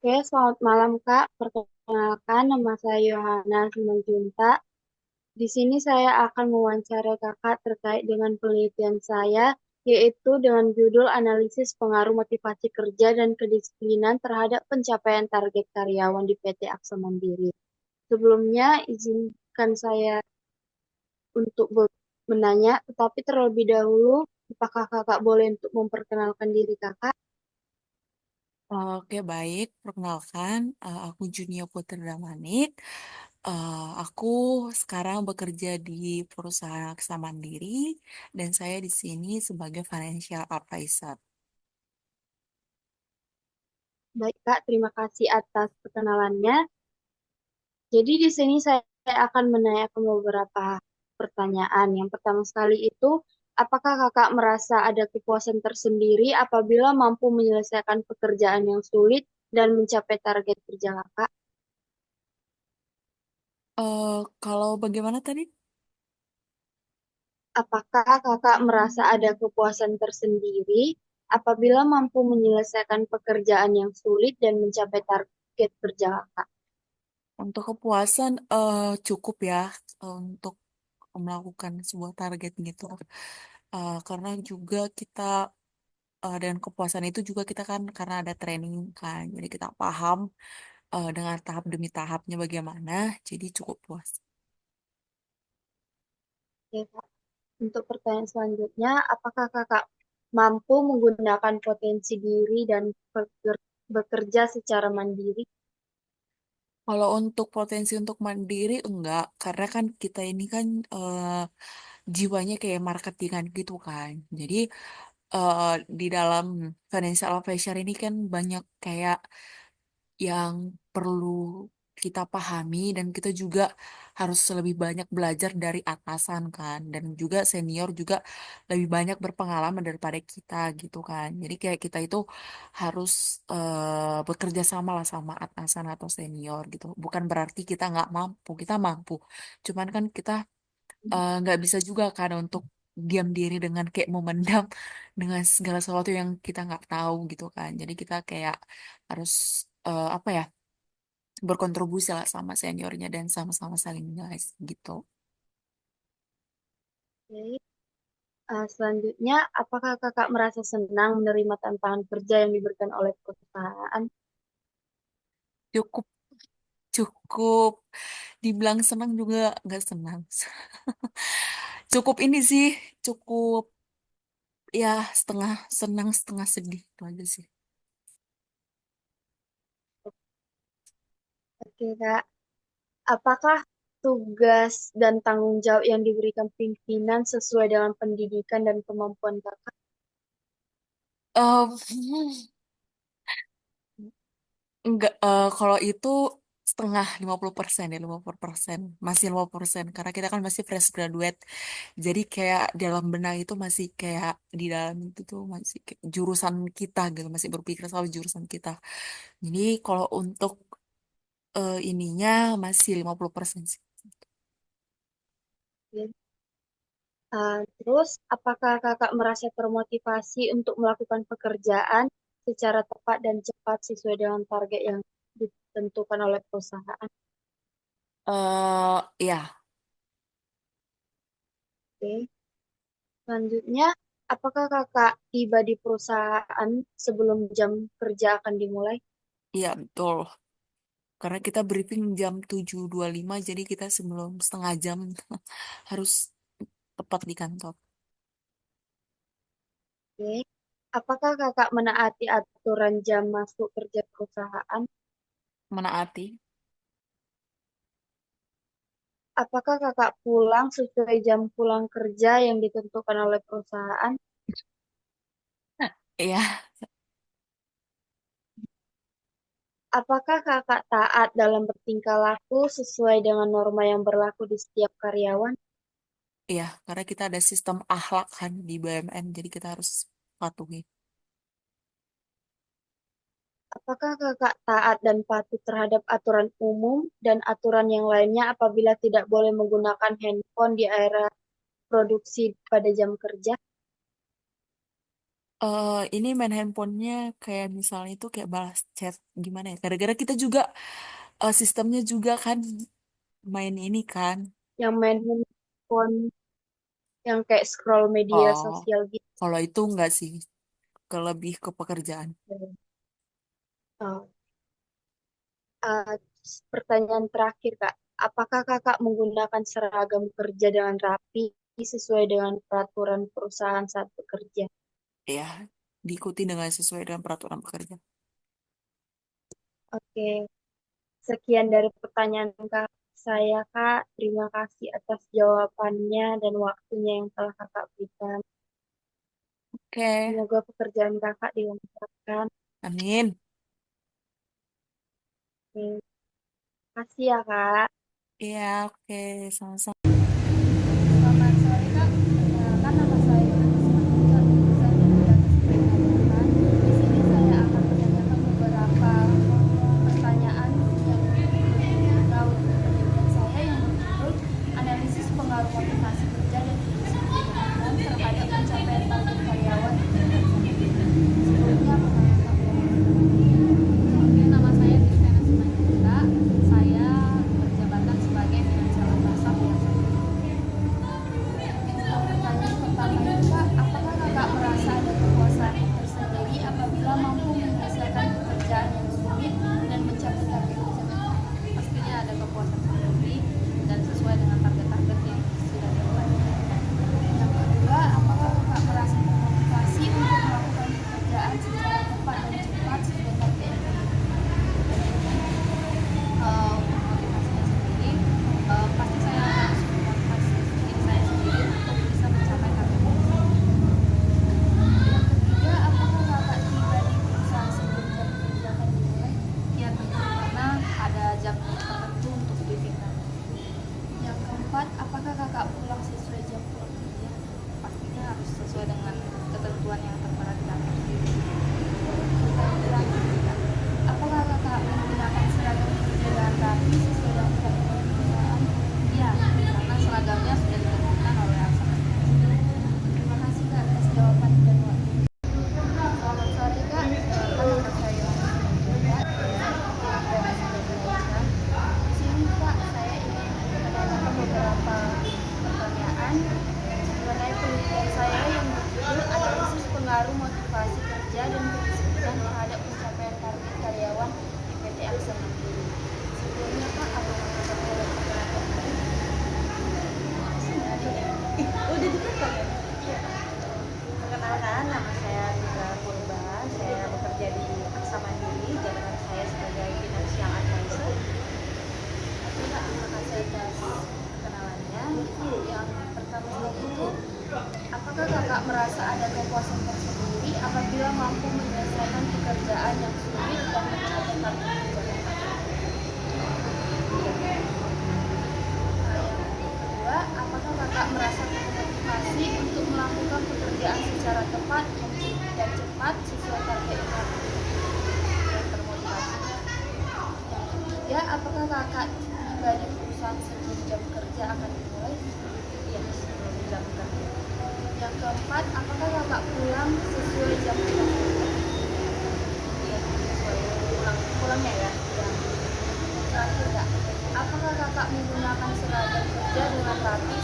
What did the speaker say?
Oke, selamat malam Kak. Perkenalkan, nama saya Yohana Simanjunta. Di sini saya akan mewawancarai Kakak terkait dengan penelitian saya, yaitu dengan judul Analisis Pengaruh Motivasi Kerja dan Kedisiplinan terhadap Pencapaian Target Karyawan di PT Aksa Mandiri. Sebelumnya, izinkan saya untuk menanya, tetapi terlebih dahulu, apakah Kakak boleh untuk memperkenalkan diri Kakak? Oke, baik. Perkenalkan, aku Junia Putri Damanik. Aku sekarang bekerja di perusahaan Aksa Mandiri dan saya di sini sebagai financial advisor. Baik Kak, terima kasih atas perkenalannya. Jadi di sini saya akan menanyakan beberapa pertanyaan. Yang pertama sekali itu, apakah kakak merasa ada kepuasan tersendiri apabila mampu menyelesaikan pekerjaan yang sulit dan mencapai target kerja kakak? Kalau bagaimana tadi? Apakah kakak merasa ada kepuasan tersendiri apabila mampu menyelesaikan pekerjaan yang sulit dan mencapai target kerja kakak? Untuk kepuasan cukup ya untuk melakukan sebuah target gitu. Karena juga kita dan kepuasan itu juga kita kan karena ada training kan, jadi kita paham dengan tahap demi tahapnya bagaimana, jadi cukup puas. Ya, Kak. Untuk pertanyaan selanjutnya, apakah kakak mampu menggunakan potensi diri dan bekerja secara mandiri? Kalau untuk potensi untuk mandiri enggak, karena kan kita ini kan jiwanya kayak marketingan gitu kan. Jadi eh, di dalam financial advisor ini kan banyak kayak yang perlu kita pahami dan kita juga harus lebih banyak belajar dari atasan kan, dan juga senior juga lebih banyak berpengalaman daripada kita gitu kan. Jadi kayak kita itu harus bekerja sama lah sama atasan atau senior gitu. Bukan berarti kita nggak mampu, kita mampu. Cuman kan kita nggak bisa juga kan untuk diam diri dengan kayak memendam dengan segala sesuatu yang kita nggak tahu gitu kan. Jadi kita kayak harus apa ya, berkontribusi lah sama seniornya dan sama-sama saling guys gitu. Oke. Selanjutnya, apakah kakak merasa senang menerima tantangan kerja yang diberikan oleh perusahaan? Cukup cukup dibilang senang juga nggak senang. Cukup ini sih, cukup ya setengah senang setengah sedih itu aja sih. Oke, Kak. Apakah tugas dan tanggung jawab yang diberikan pimpinan sesuai dengan pendidikan dan kemampuan kakak? Em, Enggak, kalau itu setengah 50% ya, 50%. Masih 50% karena kita kan masih fresh graduate. Jadi kayak dalam benak itu masih kayak di dalam itu tuh masih kayak jurusan kita gitu, masih berpikir soal jurusan kita. Jadi kalau untuk ininya masih 50% sih. Ya. Terus, apakah kakak merasa termotivasi untuk melakukan pekerjaan secara tepat dan cepat sesuai dengan target yang ditentukan oleh perusahaan? Ya, Oke. Selanjutnya, apakah kakak tiba di perusahaan sebelum jam kerja akan dimulai? iya betul. Karena kita briefing jam 7.25, jadi kita sebelum setengah jam harus tepat di kantor. Oke. Apakah kakak menaati aturan jam masuk kerja perusahaan? Menaati. Apakah kakak pulang sesuai jam pulang kerja yang ditentukan oleh perusahaan? Iya, Apakah kakak taat dalam bertingkah laku sesuai dengan norma yang berlaku di setiap karyawan? iya, karena kita ada sistem akhlak kan di BUMN, jadi kita harus patuhi. Apakah kakak taat dan patuh terhadap aturan umum dan aturan yang lainnya apabila tidak boleh menggunakan handphone di area produksi pada jam kerja? Ini main handphonenya kayak misalnya itu kayak balas chat gimana ya? Gara-gara kita juga sistemnya juga kan main ini kan. Yang main handphone, yang kayak scroll media Oh, sosial gitu. kalau itu enggak sih, ke lebih ke pekerjaan. Oh. Uh, Pertanyaan terakhir, Kak. Apakah Kakak menggunakan seragam kerja dengan rapi sesuai dengan peraturan perusahaan saat bekerja? Ya, diikuti dengan sesuai dengan peraturan pekerja. Oke, sekian dari pertanyaan Kak saya, Kak. Terima kasih atas jawabannya dan waktunya yang telah Kakak berikan. Oke, Semoga pekerjaan Kakak dilancarkan. amin. Oke, kasih ya, Kak. Iya, oke, sama-sama. Selamat sore Kak, perkenalkan nama saya Yohanes Simanjuntak, jurusan Komunikasi Perdagangan. Di sini saya akan menanyakan beberapa pertanyaan yang menurut penelitian saya yang berjudul analisis pengaruh motivasi kerja dan kedisiplinan terhadap pencapaian target karyawan di perusahaan. Sebelumnya perkenalkan nama saya Tiffany Simanjuntak. Saya berjabatan sebagai Financial Advisor yang pertanyaan pertama itu Kak, apakah Kakak merasa ada kepuasan tersendiri apabila mampu menyelesaikan pekerjaan yang sulit dan mencapai target tersebut? Pastinya ada kepuasan tersendiri dan sesuai dengan target-target yang sudah dibuat. Yang kedua, apakah Kakak merasa termotivasi untuk melakukan pekerjaan secara tepat dan cepat sesuai target yang dibuat? Untuk motivasinya sendiri, pasti saya harus memotivasi diri saya sendiri untuk bisa mencapai target tersebut. Yang ketiga, apakah Kakak tiba di perusahaan sebelum jam kerja akan dimulai? Ya tentu, karena ada jam tertentu untuk briefing tadi. Yang keempat, apakah Kakak pulang sesuai jam pulang kerja? Pastinya harus sesuai dengan ketentuan yang tertera di kantor. Yang terakhir, Kak, apakah Kakak menggunakan seragam kerja dan rapi sesuai dengan peraturan perusahaan? Ya, karena seragamnya sudah ditentukan oleh atasan. Terima kasih Kak atas jawaban dan waktu. Selamat sore Kak, nama saya Yohanes Simanjuntak, dari Indonesia. Di sini Kak, saya ingin menanyakan beberapa pertanyaan mengenai penelitian saya yang berjudul analisis pengaruh motivasi kerja dan kedisiplinan terhadap pencapaian target karyawan di PT Aksa Mandiri. Sebelumnya Kak, apakah Kakak boleh perkenalkan diri? Udah direkam ya? Iya. Perkenalkan, nama saya Nila Purba. Saya bekerja di Aksa Mandiri. Jabatan saya sebagai Financial Advisor. Kak, terima kasih atas perkenalannya. Yang pertama sekali itu, apakah Kakak merasa ada kepuasan tersendiri apabila mampu menyelesaikan pekerjaan yang sulit dan mencapai target tujuan? Yang kedua, apakah Kakak merasa termotivasi untuk melakukan pekerjaan secara tepat dan cepat sesuai target yang termotivasi? Yang ketiga, apakah Kakak tiba di perusahaan sebelum jam kerja akan dimulai? Iya, sebelum jam kerja. Yang keempat, apakah Kakak pulang sesuai jam pulang kerja? Iya, sesuai pulangnya ya. Yang terakhir, Kak, apakah Kakak menggunakan seragam kerja dengan rapi